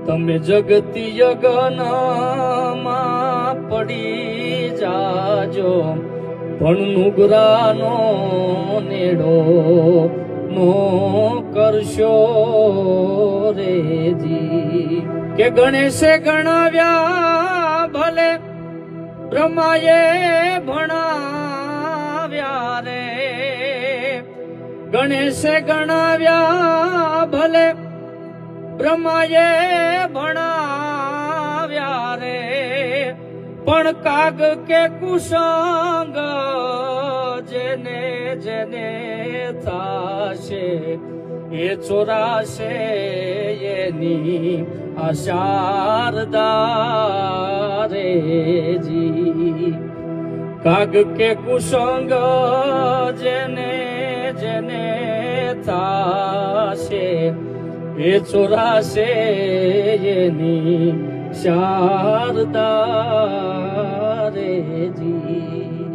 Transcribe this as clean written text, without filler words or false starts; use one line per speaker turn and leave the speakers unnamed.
તમે જગતીય ગનમાં પડી જાજો, પણ નુગરાનો નેડો નો કરશો રેજી. કે ગણેશે ગણાવ્યા ભલે બ્રહ્માએ ભણાવ્યા રે, ગણેશે ગણાવ્યા ભલે બ્રહ્માએ ભણાવ્યા રે, પણ કાગ કે કુસંગ જેને જેને થાશે એ ચોરાશે એની આ શારદા રેજી. કાગ કે કુસંગ જેને જેને થાશે એ ચોરાશે એની શારદા રેજી.